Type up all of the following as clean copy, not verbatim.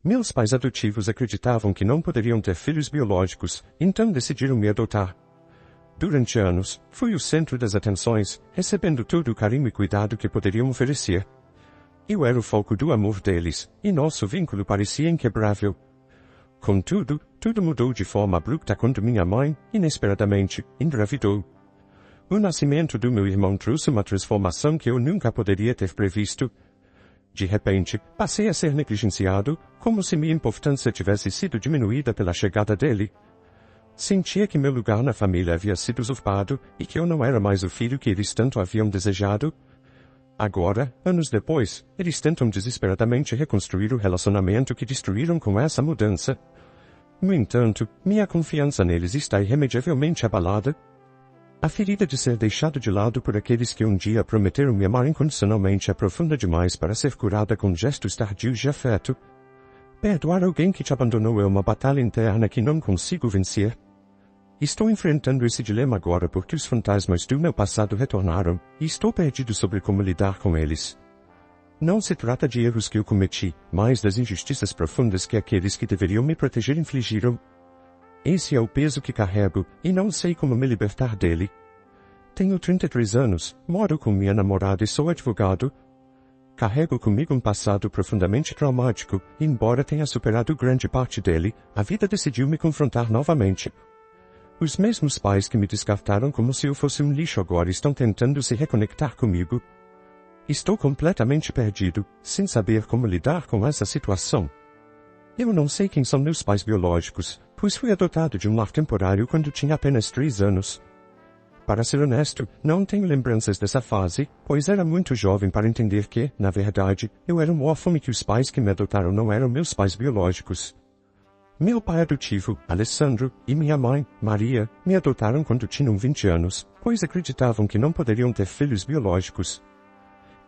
Meus pais adotivos acreditavam que não poderiam ter filhos biológicos, então decidiram me adotar. Durante anos, fui o centro das atenções, recebendo todo o carinho e cuidado que poderiam oferecer. Eu era o foco do amor deles, e nosso vínculo parecia inquebrável. Contudo, tudo mudou de forma abrupta quando minha mãe, inesperadamente, engravidou. O nascimento do meu irmão trouxe uma transformação que eu nunca poderia ter previsto. De repente, passei a ser negligenciado, como se minha importância tivesse sido diminuída pela chegada dele. Sentia que meu lugar na família havia sido usurpado e que eu não era mais o filho que eles tanto haviam desejado. Agora, anos depois, eles tentam desesperadamente reconstruir o relacionamento que destruíram com essa mudança. No entanto, minha confiança neles está irremediavelmente abalada. A ferida de ser deixado de lado por aqueles que um dia prometeram me amar incondicionalmente é profunda demais para ser curada com gestos tardios de afeto. Perdoar alguém que te abandonou é uma batalha interna que não consigo vencer. Estou enfrentando esse dilema agora porque os fantasmas do meu passado retornaram, e estou perdido sobre como lidar com eles. Não se trata de erros que eu cometi, mas das injustiças profundas que aqueles que deveriam me proteger infligiram. Esse é o peso que carrego, e não sei como me libertar dele. Tenho 33 anos, moro com minha namorada e sou advogado. Carrego comigo um passado profundamente traumático, e embora tenha superado grande parte dele, a vida decidiu me confrontar novamente. Os mesmos pais que me descartaram como se eu fosse um lixo agora estão tentando se reconectar comigo. Estou completamente perdido, sem saber como lidar com essa situação. Eu não sei quem são meus pais biológicos, pois fui adotado de um lar temporário quando tinha apenas 3 anos. Para ser honesto, não tenho lembranças dessa fase, pois era muito jovem para entender que, na verdade, eu era um órfão e que os pais que me adotaram não eram meus pais biológicos. Meu pai adotivo, Alessandro, e minha mãe, Maria, me adotaram quando tinham 20 anos, pois acreditavam que não poderiam ter filhos biológicos.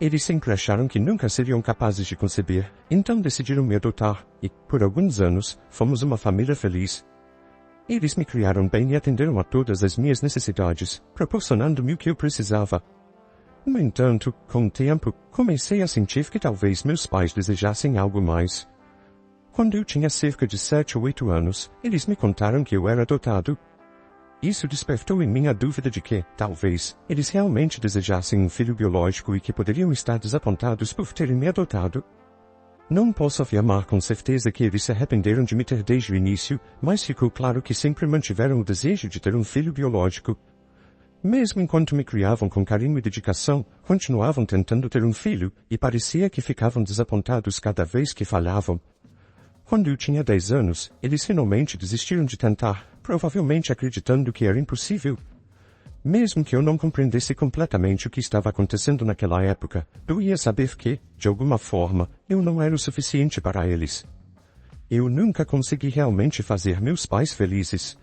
Eles sempre acharam que nunca seriam capazes de conceber, então decidiram me adotar, e, por alguns anos, fomos uma família feliz. Eles me criaram bem e atenderam a todas as minhas necessidades, proporcionando-me o que eu precisava. No entanto, com o tempo, comecei a sentir que talvez meus pais desejassem algo mais. Quando eu tinha cerca de 7 ou 8 anos, eles me contaram que eu era adotado. Isso despertou em mim a dúvida de que, talvez, eles realmente desejassem um filho biológico e que poderiam estar desapontados por terem me adotado. Não posso afirmar com certeza que eles se arrependeram de me ter desde o início, mas ficou claro que sempre mantiveram o desejo de ter um filho biológico. Mesmo enquanto me criavam com carinho e dedicação, continuavam tentando ter um filho, e parecia que ficavam desapontados cada vez que falhavam. Quando eu tinha 10 anos, eles finalmente desistiram de tentar, provavelmente acreditando que era impossível. Mesmo que eu não compreendesse completamente o que estava acontecendo naquela época, eu ia saber que, de alguma forma, eu não era o suficiente para eles. Eu nunca consegui realmente fazer meus pais felizes.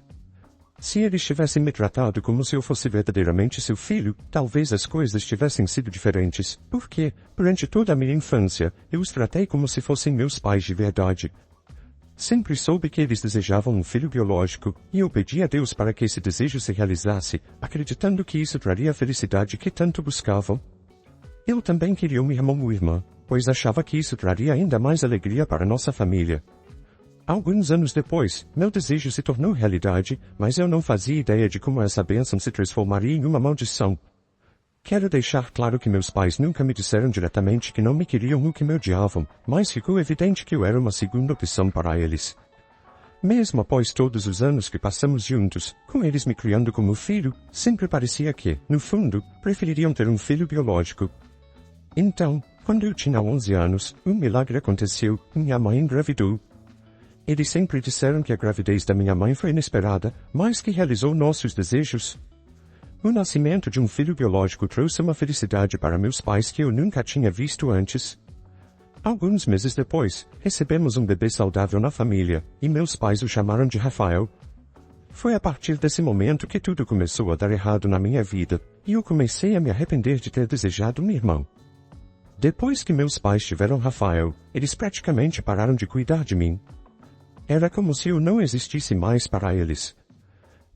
Se eles tivessem me tratado como se eu fosse verdadeiramente seu filho, talvez as coisas tivessem sido diferentes, porque, durante toda a minha infância, eu os tratei como se fossem meus pais de verdade. Sempre soube que eles desejavam um filho biológico, e eu pedi a Deus para que esse desejo se realizasse, acreditando que isso traria a felicidade que tanto buscavam. Eu também queria um irmão ou irmã, pois achava que isso traria ainda mais alegria para nossa família. Alguns anos depois, meu desejo se tornou realidade, mas eu não fazia ideia de como essa bênção se transformaria em uma maldição. Quero deixar claro que meus pais nunca me disseram diretamente que não me queriam ou que me odiavam, mas ficou evidente que eu era uma segunda opção para eles. Mesmo após todos os anos que passamos juntos, com eles me criando como filho, sempre parecia que, no fundo, prefeririam ter um filho biológico. Então, quando eu tinha 11 anos, um milagre aconteceu, minha mãe engravidou. Eles sempre disseram que a gravidez da minha mãe foi inesperada, mas que realizou nossos desejos. O nascimento de um filho biológico trouxe uma felicidade para meus pais que eu nunca tinha visto antes. Alguns meses depois, recebemos um bebê saudável na família, e meus pais o chamaram de Rafael. Foi a partir desse momento que tudo começou a dar errado na minha vida, e eu comecei a me arrepender de ter desejado um irmão. Depois que meus pais tiveram Rafael, eles praticamente pararam de cuidar de mim. Era como se eu não existisse mais para eles.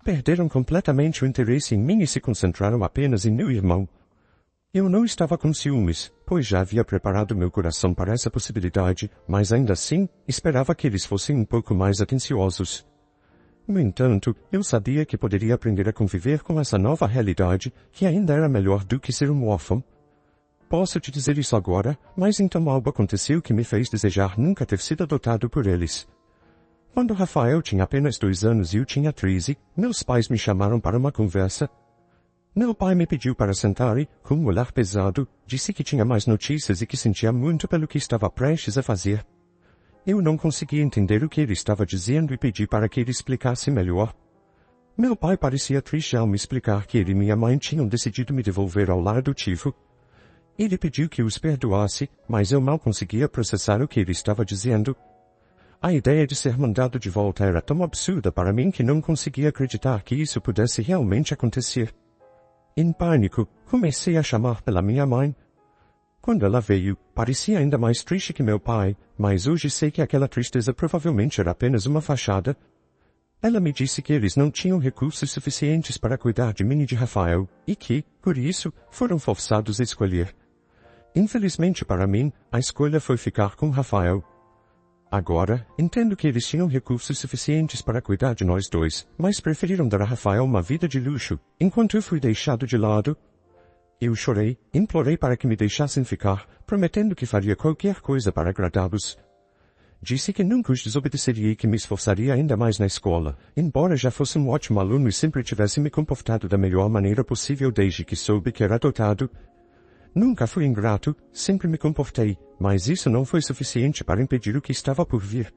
Perderam completamente o interesse em mim e se concentraram apenas em meu irmão. Eu não estava com ciúmes, pois já havia preparado meu coração para essa possibilidade, mas ainda assim, esperava que eles fossem um pouco mais atenciosos. No entanto, eu sabia que poderia aprender a conviver com essa nova realidade, que ainda era melhor do que ser um órfão. Posso te dizer isso agora, mas então algo aconteceu que me fez desejar nunca ter sido adotado por eles. Quando Rafael tinha apenas 2 anos e eu tinha 13, meus pais me chamaram para uma conversa. Meu pai me pediu para sentar e, com um olhar pesado, disse que tinha mais notícias e que sentia muito pelo que estava prestes a fazer. Eu não conseguia entender o que ele estava dizendo e pedi para que ele explicasse melhor. Meu pai parecia triste ao me explicar que ele e minha mãe tinham decidido me devolver ao lar adotivo. Ele pediu que os perdoasse, mas eu mal conseguia processar o que ele estava dizendo. A ideia de ser mandado de volta era tão absurda para mim que não conseguia acreditar que isso pudesse realmente acontecer. Em pânico, comecei a chamar pela minha mãe. Quando ela veio, parecia ainda mais triste que meu pai, mas hoje sei que aquela tristeza provavelmente era apenas uma fachada. Ela me disse que eles não tinham recursos suficientes para cuidar de mim e de Rafael, e que, por isso, foram forçados a escolher. Infelizmente para mim, a escolha foi ficar com Rafael. Agora, entendo que eles tinham recursos suficientes para cuidar de nós dois, mas preferiram dar a Rafael uma vida de luxo, enquanto eu fui deixado de lado. Eu chorei, implorei para que me deixassem ficar, prometendo que faria qualquer coisa para agradá-los. Disse que nunca os desobedeceria e que me esforçaria ainda mais na escola, embora já fosse um ótimo aluno e sempre tivesse me comportado da melhor maneira possível desde que soube que era adotado. Nunca fui ingrato, sempre me comportei, mas isso não foi suficiente para impedir o que estava por vir.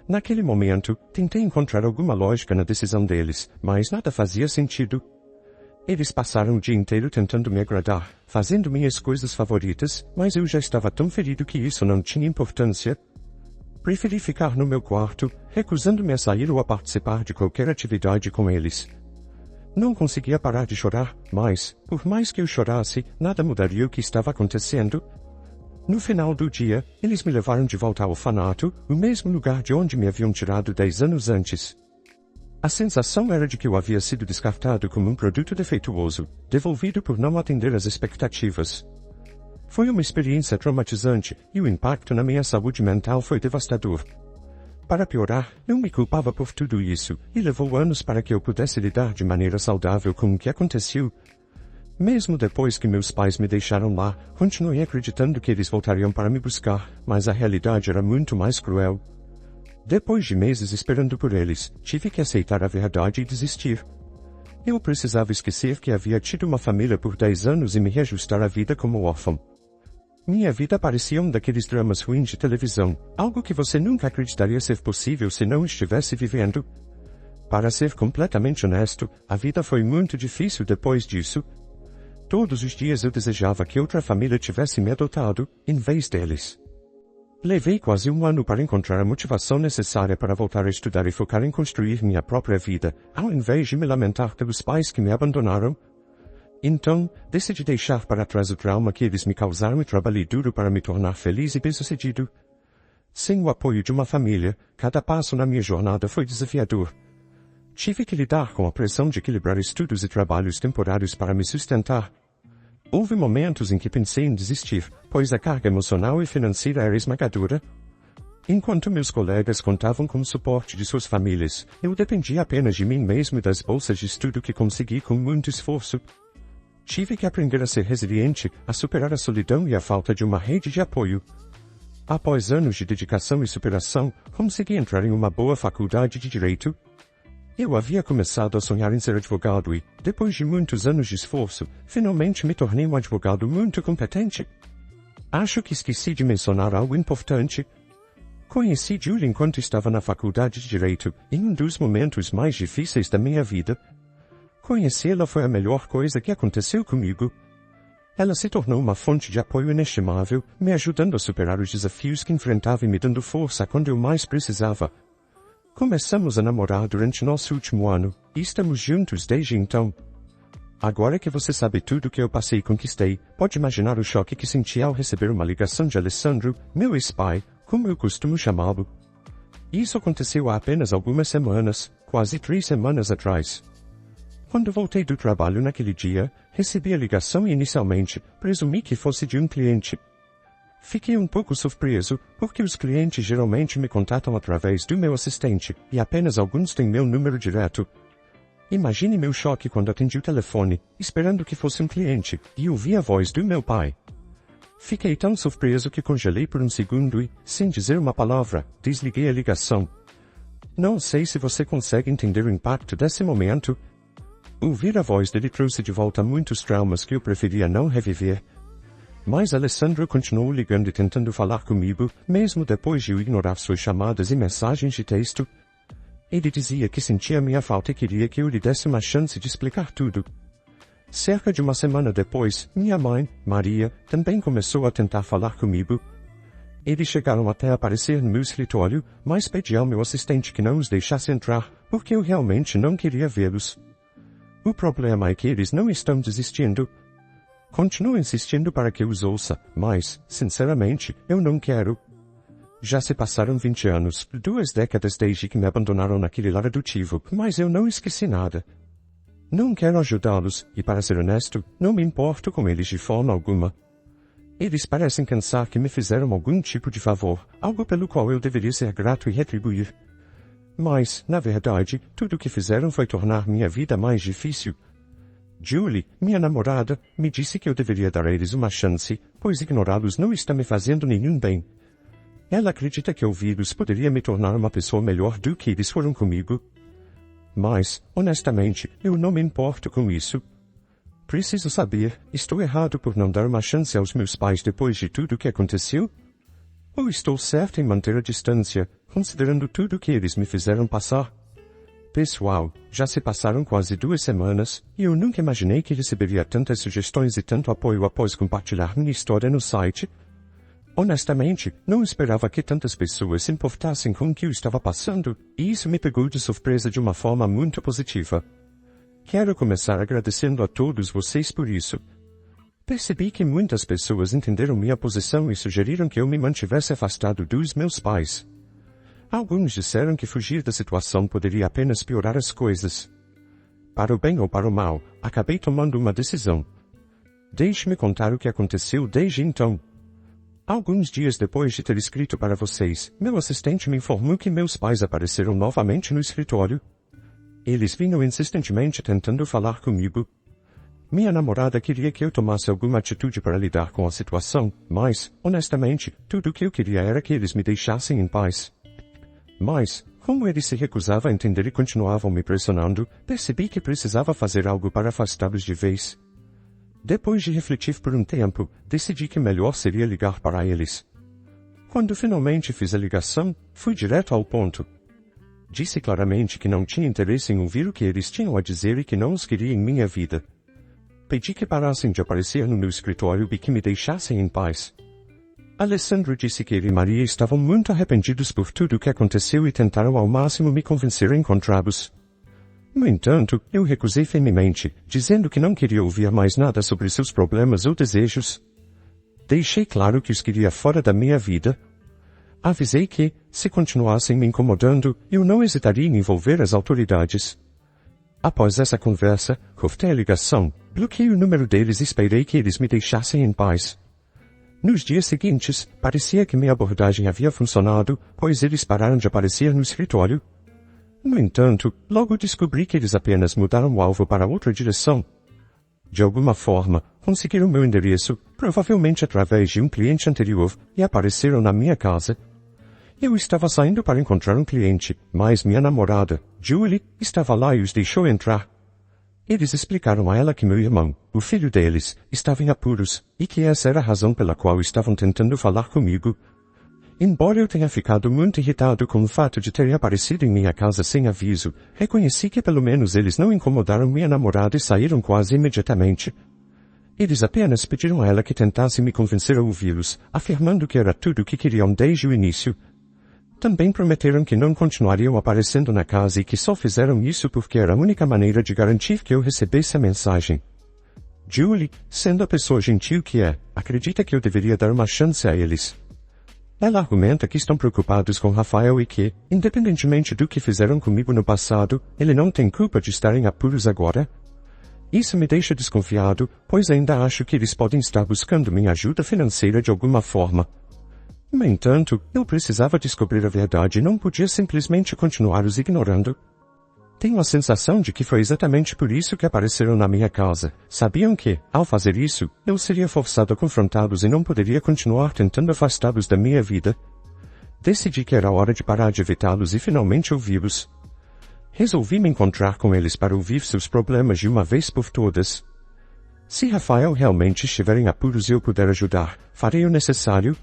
Naquele momento, tentei encontrar alguma lógica na decisão deles, mas nada fazia sentido. Eles passaram o dia inteiro tentando me agradar, fazendo minhas coisas favoritas, mas eu já estava tão ferido que isso não tinha importância. Preferi ficar no meu quarto, recusando-me a sair ou a participar de qualquer atividade com eles. Não conseguia parar de chorar, mas, por mais que eu chorasse, nada mudaria o que estava acontecendo. No final do dia, eles me levaram de volta ao orfanato, o mesmo lugar de onde me haviam tirado 10 anos antes. A sensação era de que eu havia sido descartado como um produto defeituoso, devolvido por não atender às expectativas. Foi uma experiência traumatizante, e o impacto na minha saúde mental foi devastador. Para piorar, eu me culpava por tudo isso, e levou anos para que eu pudesse lidar de maneira saudável com o que aconteceu. Mesmo depois que meus pais me deixaram lá, continuei acreditando que eles voltariam para me buscar, mas a realidade era muito mais cruel. Depois de meses esperando por eles, tive que aceitar a verdade e desistir. Eu precisava esquecer que havia tido uma família por 10 anos e me reajustar à vida como órfão. Minha vida parecia um daqueles dramas ruins de televisão, algo que você nunca acreditaria ser possível se não estivesse vivendo. Para ser completamente honesto, a vida foi muito difícil depois disso. Todos os dias eu desejava que outra família tivesse me adotado, em vez deles. Levei quase 1 ano para encontrar a motivação necessária para voltar a estudar e focar em construir minha própria vida, ao invés de me lamentar pelos pais que me abandonaram. Então, decidi deixar para trás o trauma que eles me causaram e trabalhei duro para me tornar feliz e bem-sucedido. Sem o apoio de uma família, cada passo na minha jornada foi desafiador. Tive que lidar com a pressão de equilibrar estudos e trabalhos temporários para me sustentar. Houve momentos em que pensei em desistir, pois a carga emocional e financeira era esmagadora. Enquanto meus colegas contavam com o suporte de suas famílias, eu dependia apenas de mim mesmo e das bolsas de estudo que consegui com muito esforço. Tive que aprender a ser resiliente, a superar a solidão e a falta de uma rede de apoio. Após anos de dedicação e superação, consegui entrar em uma boa faculdade de Direito. Eu havia começado a sonhar em ser advogado e, depois de muitos anos de esforço, finalmente me tornei um advogado muito competente. Acho que esqueci de mencionar algo importante. Conheci Julie enquanto estava na faculdade de Direito, em um dos momentos mais difíceis da minha vida. Conhecê-la foi a melhor coisa que aconteceu comigo. Ela se tornou uma fonte de apoio inestimável, me ajudando a superar os desafios que enfrentava e me dando força quando eu mais precisava. Começamos a namorar durante nosso último ano, e estamos juntos desde então. Agora que você sabe tudo que eu passei e conquistei, pode imaginar o choque que senti ao receber uma ligação de Alessandro, meu ex-pai, como eu costumo chamá-lo. Isso aconteceu há apenas algumas semanas, quase 3 semanas atrás. Quando voltei do trabalho naquele dia, recebi a ligação e inicialmente, presumi que fosse de um cliente. Fiquei um pouco surpreso, porque os clientes geralmente me contatam através do meu assistente, e apenas alguns têm meu número direto. Imagine meu choque quando atendi o telefone, esperando que fosse um cliente, e ouvi a voz do meu pai. Fiquei tão surpreso que congelei por um segundo e, sem dizer uma palavra, desliguei a ligação. Não sei se você consegue entender o impacto desse momento. Ouvir a voz dele trouxe de volta muitos traumas que eu preferia não reviver. Mas Alessandro continuou ligando e tentando falar comigo, mesmo depois de eu ignorar suas chamadas e mensagens de texto. Ele dizia que sentia minha falta e queria que eu lhe desse uma chance de explicar tudo. Cerca de uma semana depois, minha mãe, Maria, também começou a tentar falar comigo. Eles chegaram até a aparecer no meu escritório, mas pedi ao meu assistente que não os deixasse entrar, porque eu realmente não queria vê-los. O problema é que eles não estão desistindo. Continuo insistindo para que os ouça, mas, sinceramente, eu não quero. Já se passaram 20 anos, 2 décadas desde que me abandonaram naquele lar adotivo, mas eu não esqueci nada. Não quero ajudá-los, e para ser honesto, não me importo com eles de forma alguma. Eles parecem pensar que me fizeram algum tipo de favor, algo pelo qual eu deveria ser grato e retribuir. Mas, na verdade, tudo o que fizeram foi tornar minha vida mais difícil. Julie, minha namorada, me disse que eu deveria dar a eles uma chance, pois ignorá-los não está me fazendo nenhum bem. Ela acredita que ouvi-los poderia me tornar uma pessoa melhor do que eles foram comigo. Mas, honestamente, eu não me importo com isso. Preciso saber, estou errado por não dar uma chance aos meus pais depois de tudo o que aconteceu? Ou estou certo em manter a distância, considerando tudo o que eles me fizeram passar? Pessoal, já se passaram quase 2 semanas, e eu nunca imaginei que receberia tantas sugestões e tanto apoio após compartilhar minha história no site. Honestamente, não esperava que tantas pessoas se importassem com o que eu estava passando, e isso me pegou de surpresa de uma forma muito positiva. Quero começar agradecendo a todos vocês por isso. Percebi que muitas pessoas entenderam minha posição e sugeriram que eu me mantivesse afastado dos meus pais. Alguns disseram que fugir da situação poderia apenas piorar as coisas. Para o bem ou para o mal, acabei tomando uma decisão. Deixe-me contar o que aconteceu desde então. Alguns dias depois de ter escrito para vocês, meu assistente me informou que meus pais apareceram novamente no escritório. Eles vinham insistentemente tentando falar comigo. Minha namorada queria que eu tomasse alguma atitude para lidar com a situação, mas, honestamente, tudo o que eu queria era que eles me deixassem em paz. Mas, como eles se recusavam a entender e continuavam me pressionando, percebi que precisava fazer algo para afastá-los de vez. Depois de refletir por um tempo, decidi que melhor seria ligar para eles. Quando finalmente fiz a ligação, fui direto ao ponto. Disse claramente que não tinha interesse em ouvir o que eles tinham a dizer e que não os queria em minha vida. Pedi que parassem de aparecer no meu escritório e que me deixassem em paz. Alessandro disse que ele e Maria estavam muito arrependidos por tudo o que aconteceu e tentaram ao máximo me convencer a encontrá-los. No entanto, eu recusei firmemente, dizendo que não queria ouvir mais nada sobre seus problemas ou desejos. Deixei claro que os queria fora da minha vida. Avisei que, se continuassem me incomodando, eu não hesitaria em envolver as autoridades. Após essa conversa, cortei a ligação, bloqueei o número deles e esperei que eles me deixassem em paz. Nos dias seguintes, parecia que minha abordagem havia funcionado, pois eles pararam de aparecer no escritório. No entanto, logo descobri que eles apenas mudaram o alvo para outra direção. De alguma forma, conseguiram meu endereço, provavelmente através de um cliente anterior, e apareceram na minha casa. Eu estava saindo para encontrar um cliente, mas minha namorada, Julie, estava lá e os deixou entrar. Eles explicaram a ela que meu irmão, o filho deles, estava em apuros, e que essa era a razão pela qual estavam tentando falar comigo. Embora eu tenha ficado muito irritado com o fato de terem aparecido em minha casa sem aviso, reconheci que pelo menos eles não incomodaram minha namorada e saíram quase imediatamente. Eles apenas pediram a ela que tentasse me convencer a ouvi-los, afirmando que era tudo o que queriam desde o início. Também prometeram que não continuariam aparecendo na casa e que só fizeram isso porque era a única maneira de garantir que eu recebesse a mensagem. Julie, sendo a pessoa gentil que é, acredita que eu deveria dar uma chance a eles. Ela argumenta que estão preocupados com Rafael e que, independentemente do que fizeram comigo no passado, ele não tem culpa de estar em apuros agora. Isso me deixa desconfiado, pois ainda acho que eles podem estar buscando minha ajuda financeira de alguma forma. No entanto, eu precisava descobrir a verdade e não podia simplesmente continuar os ignorando. Tenho a sensação de que foi exatamente por isso que apareceram na minha casa. Sabiam que, ao fazer isso, eu seria forçado a confrontá-los e não poderia continuar tentando afastá-los da minha vida. Decidi que era hora de parar de evitá-los e finalmente ouvi-los. Resolvi me encontrar com eles para ouvir seus problemas de uma vez por todas. Se Rafael realmente estiver em apuros e eu puder ajudar, farei o necessário.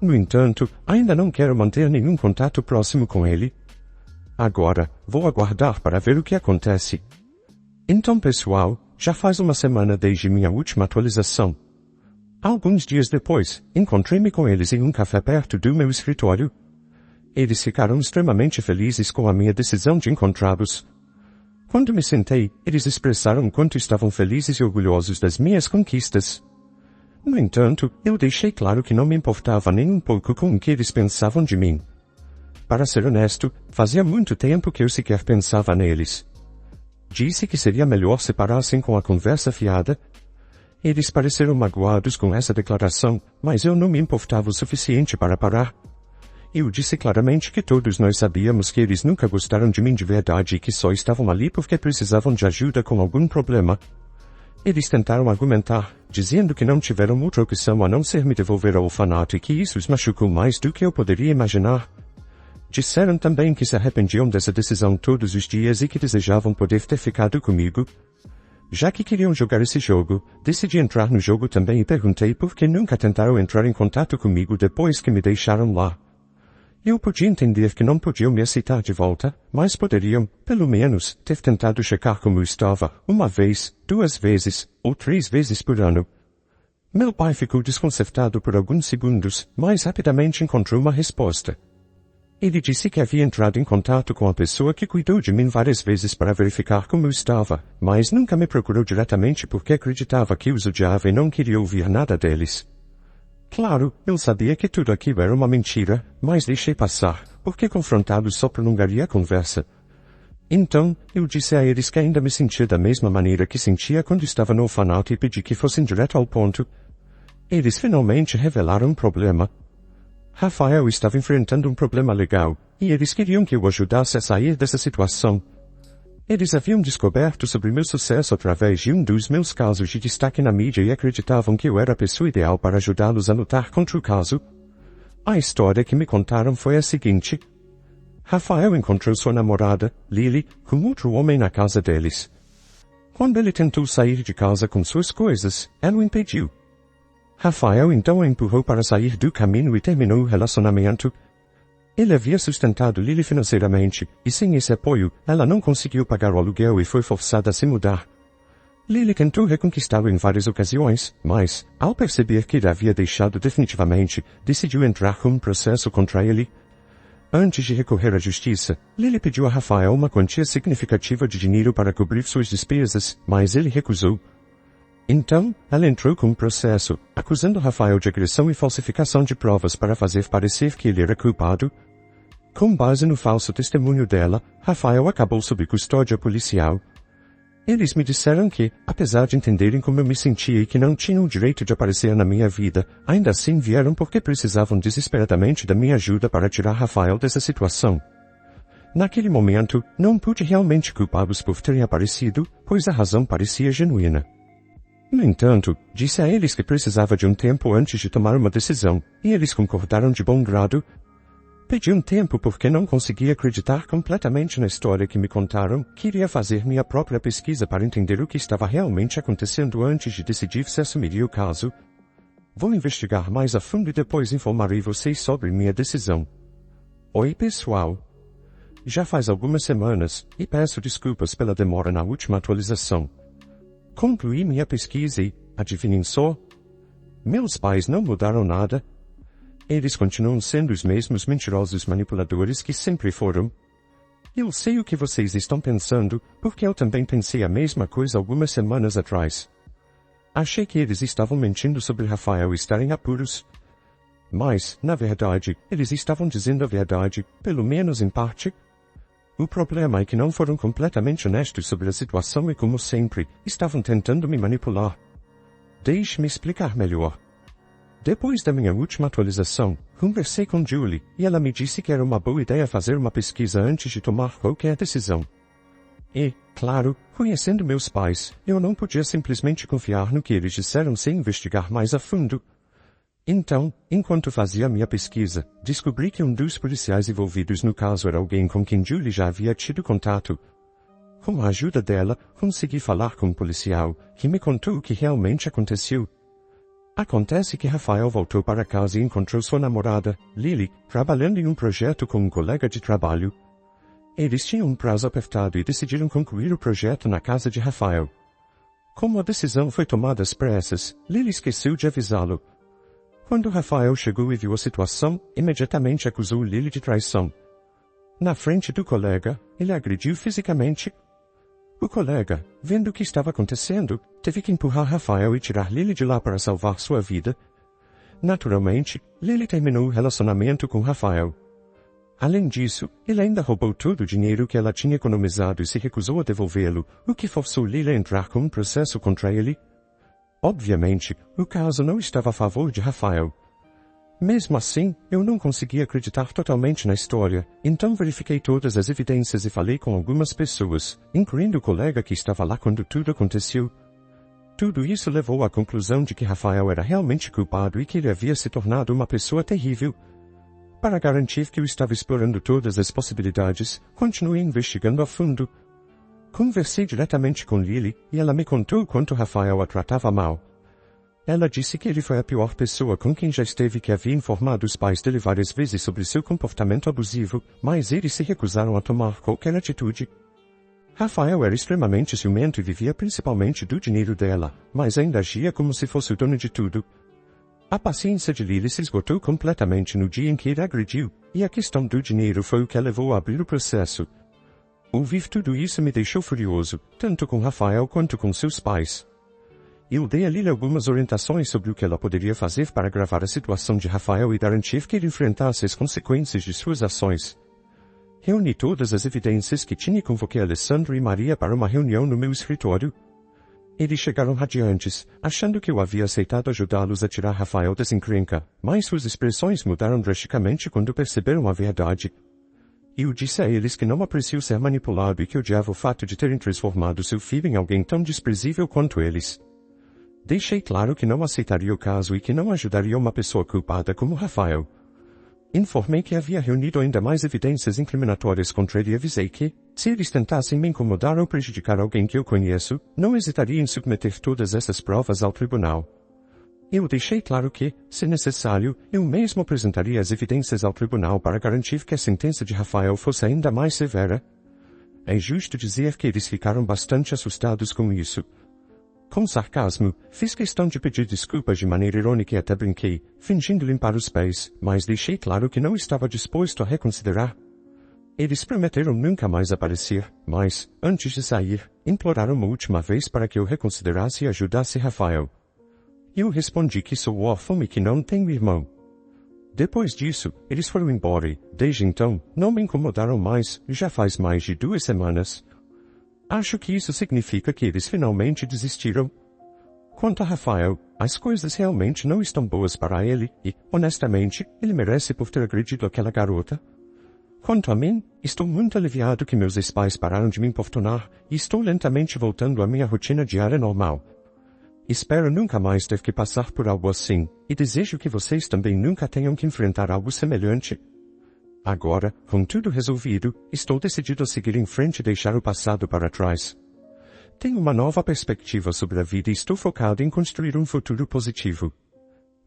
No entanto, ainda não quero manter nenhum contato próximo com ele. Agora, vou aguardar para ver o que acontece. Então, pessoal, já faz uma semana desde minha última atualização. Alguns dias depois, encontrei-me com eles em um café perto do meu escritório. Eles ficaram extremamente felizes com a minha decisão de encontrá-los. Quando me sentei, eles expressaram quanto estavam felizes e orgulhosos das minhas conquistas. No entanto, eu deixei claro que não me importava nem um pouco com o que eles pensavam de mim. Para ser honesto, fazia muito tempo que eu sequer pensava neles. Disse que seria melhor se parassem com a conversa fiada. Eles pareceram magoados com essa declaração, mas eu não me importava o suficiente para parar. Eu disse claramente que todos nós sabíamos que eles nunca gostaram de mim de verdade e que só estavam ali porque precisavam de ajuda com algum problema. Eles tentaram argumentar, dizendo que não tiveram outra opção a não ser me devolver ao orfanato e que isso os machucou mais do que eu poderia imaginar. Disseram também que se arrependiam dessa decisão todos os dias e que desejavam poder ter ficado comigo. Já que queriam jogar esse jogo, decidi entrar no jogo também e perguntei por que nunca tentaram entrar em contato comigo depois que me deixaram lá. Eu podia entender que não podiam me aceitar de volta, mas poderiam, pelo menos, ter tentado checar como estava, uma vez, 2 vezes, ou 3 vezes por ano. Meu pai ficou desconcertado por alguns segundos, mas rapidamente encontrou uma resposta. Ele disse que havia entrado em contato com a pessoa que cuidou de mim várias vezes para verificar como eu estava, mas nunca me procurou diretamente porque acreditava que os odiava e não queria ouvir nada deles. Claro, eu sabia que tudo aquilo era uma mentira, mas deixei passar, porque confrontá-los só prolongaria a conversa. Então, eu disse a eles que ainda me sentia da mesma maneira que sentia quando estava no orfanato e pedi que fossem direto ao ponto. Eles finalmente revelaram um problema. Rafael estava enfrentando um problema legal, e eles queriam que eu ajudasse a sair dessa situação. Eles haviam descoberto sobre meu sucesso através de um dos meus casos de destaque na mídia e acreditavam que eu era a pessoa ideal para ajudá-los a lutar contra o caso. A história que me contaram foi a seguinte. Rafael encontrou sua namorada, Lily, com outro homem na casa deles. Quando ele tentou sair de casa com suas coisas, ela o impediu. Rafael então a empurrou para sair do caminho e terminou o relacionamento. Ele havia sustentado Lily financeiramente, e sem esse apoio, ela não conseguiu pagar o aluguel e foi forçada a se mudar. Lily tentou reconquistá-lo em várias ocasiões, mas, ao perceber que ele havia deixado definitivamente, decidiu entrar com um processo contra ele. Antes de recorrer à justiça, Lily pediu a Rafael uma quantia significativa de dinheiro para cobrir suas despesas, mas ele recusou. Então, ela entrou com um processo, acusando Rafael de agressão e falsificação de provas para fazer parecer que ele era culpado. Com base no falso testemunho dela, Rafael acabou sob custódia policial. Eles me disseram que, apesar de entenderem como eu me sentia e que não tinham o direito de aparecer na minha vida, ainda assim vieram porque precisavam desesperadamente da minha ajuda para tirar Rafael dessa situação. Naquele momento, não pude realmente culpá-los por terem aparecido, pois a razão parecia genuína. No entanto, disse a eles que precisava de um tempo antes de tomar uma decisão, e eles concordaram de bom grado. Pedi um tempo porque não conseguia acreditar completamente na história que me contaram, queria fazer minha própria pesquisa para entender o que estava realmente acontecendo antes de decidir se assumiria o caso. Vou investigar mais a fundo e depois informarei vocês sobre minha decisão. Oi pessoal! Já faz algumas semanas, e peço desculpas pela demora na última atualização. Concluí minha pesquisa e, adivinhem só? Meus pais não mudaram nada. Eles continuam sendo os mesmos mentirosos manipuladores que sempre foram. Eu sei o que vocês estão pensando, porque eu também pensei a mesma coisa algumas semanas atrás. Achei que eles estavam mentindo sobre Rafael estar em apuros. Mas, na verdade, eles estavam dizendo a verdade, pelo menos em parte. O problema é que não foram completamente honestos sobre a situação e, como sempre, estavam tentando me manipular. Deixe-me explicar melhor. Depois da minha última atualização, conversei com Julie, e ela me disse que era uma boa ideia fazer uma pesquisa antes de tomar qualquer decisão. E, claro, conhecendo meus pais, eu não podia simplesmente confiar no que eles disseram sem investigar mais a fundo. Então, enquanto fazia minha pesquisa, descobri que um dos policiais envolvidos no caso era alguém com quem Julie já havia tido contato. Com a ajuda dela, consegui falar com um policial, que me contou o que realmente aconteceu. Acontece que Rafael voltou para casa e encontrou sua namorada, Lily, trabalhando em um projeto com um colega de trabalho. Eles tinham um prazo apertado e decidiram concluir o projeto na casa de Rafael. Como a decisão foi tomada às pressas, Lily esqueceu de avisá-lo. Quando Rafael chegou e viu a situação, imediatamente acusou Lily de traição. Na frente do colega, ele a agrediu fisicamente. O colega, vendo o que estava acontecendo, teve que empurrar Rafael e tirar Lily de lá para salvar sua vida. Naturalmente, Lily terminou o relacionamento com Rafael. Além disso, ele ainda roubou todo o dinheiro que ela tinha economizado e se recusou a devolvê-lo, o que forçou Lily a entrar com um processo contra ele. Obviamente, o caso não estava a favor de Rafael. Mesmo assim, eu não conseguia acreditar totalmente na história, então verifiquei todas as evidências e falei com algumas pessoas, incluindo o colega que estava lá quando tudo aconteceu. Tudo isso levou à conclusão de que Rafael era realmente culpado e que ele havia se tornado uma pessoa terrível. Para garantir que eu estava explorando todas as possibilidades, continuei investigando a fundo. Conversei diretamente com Lily e ela me contou quanto Rafael a tratava mal. Ela disse que ele foi a pior pessoa com quem já esteve, que havia informado os pais dele várias vezes sobre seu comportamento abusivo, mas eles se recusaram a tomar qualquer atitude. Rafael era extremamente ciumento e vivia principalmente do dinheiro dela, mas ainda agia como se fosse o dono de tudo. A paciência de Lily se esgotou completamente no dia em que ele agrediu, e a questão do dinheiro foi o que a levou a abrir o processo. Ouvir tudo isso me deixou furioso, tanto com Rafael quanto com seus pais. Eu dei a Lily algumas orientações sobre o que ela poderia fazer para agravar a situação de Rafael e garantir que ele enfrentasse as consequências de suas ações. Reuni todas as evidências que tinha e convoquei Alessandro e Maria para uma reunião no meu escritório. Eles chegaram radiantes, achando que eu havia aceitado ajudá-los a tirar Rafael da encrenca, mas suas expressões mudaram drasticamente quando perceberam a verdade. Eu disse a eles que não aprecio ser manipulado e que odiava o fato de terem transformado seu filho em alguém tão desprezível quanto eles. Deixei claro que não aceitaria o caso e que não ajudaria uma pessoa culpada como Rafael. Informei que havia reunido ainda mais evidências incriminatórias contra ele e avisei que, se eles tentassem me incomodar ou prejudicar alguém que eu conheço, não hesitaria em submeter todas essas provas ao tribunal. Eu deixei claro que, se necessário, eu mesmo apresentaria as evidências ao tribunal para garantir que a sentença de Rafael fosse ainda mais severa. É justo dizer que eles ficaram bastante assustados com isso. Com sarcasmo, fiz questão de pedir desculpas de maneira irônica e até brinquei, fingindo limpar os pés, mas deixei claro que não estava disposto a reconsiderar. Eles prometeram nunca mais aparecer, mas, antes de sair, imploraram uma última vez para que eu reconsiderasse e ajudasse Rafael. Eu respondi que sou órfão e que não tenho irmão. Depois disso, eles foram embora e, desde então, não me incomodaram mais, já faz mais de 2 semanas. Acho que isso significa que eles finalmente desistiram. Quanto a Rafael, as coisas realmente não estão boas para ele e, honestamente, ele merece por ter agredido aquela garota. Quanto a mim, estou muito aliviado que meus ex-pais pararam de me importunar e estou lentamente voltando à minha rotina diária normal. Espero nunca mais ter que passar por algo assim, e desejo que vocês também nunca tenham que enfrentar algo semelhante. Agora, com tudo resolvido, estou decidido a seguir em frente e deixar o passado para trás. Tenho uma nova perspectiva sobre a vida e estou focado em construir um futuro positivo.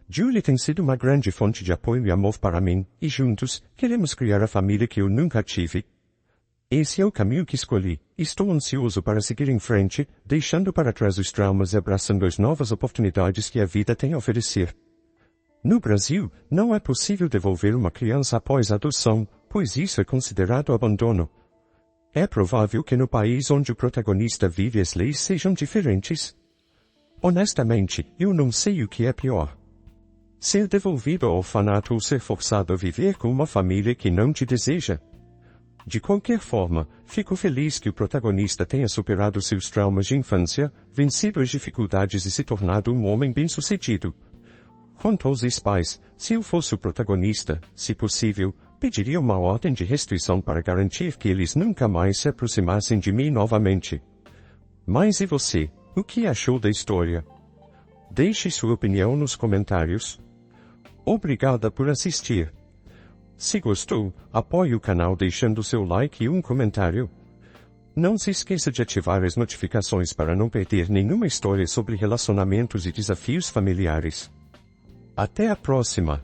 Julie tem sido uma grande fonte de apoio e amor para mim, e juntos, queremos criar a família que eu nunca tive. Esse é o caminho que escolhi. Estou ansioso para seguir em frente, deixando para trás os traumas e abraçando as novas oportunidades que a vida tem a oferecer. No Brasil, não é possível devolver uma criança após a adoção, pois isso é considerado abandono. É provável que no país onde o protagonista vive as leis sejam diferentes. Honestamente, eu não sei o que é pior. Ser devolvido ao orfanato ou ser forçado a viver com uma família que não te deseja. De qualquer forma, fico feliz que o protagonista tenha superado seus traumas de infância, vencido as dificuldades e se tornado um homem bem-sucedido. Quanto aos ex-pais, se eu fosse o protagonista, se possível, pediria uma ordem de restrição para garantir que eles nunca mais se aproximassem de mim novamente. Mas e você? O que achou da história? Deixe sua opinião nos comentários. Obrigada por assistir. Se gostou, apoie o canal deixando seu like e um comentário. Não se esqueça de ativar as notificações para não perder nenhuma história sobre relacionamentos e desafios familiares. Até a próxima!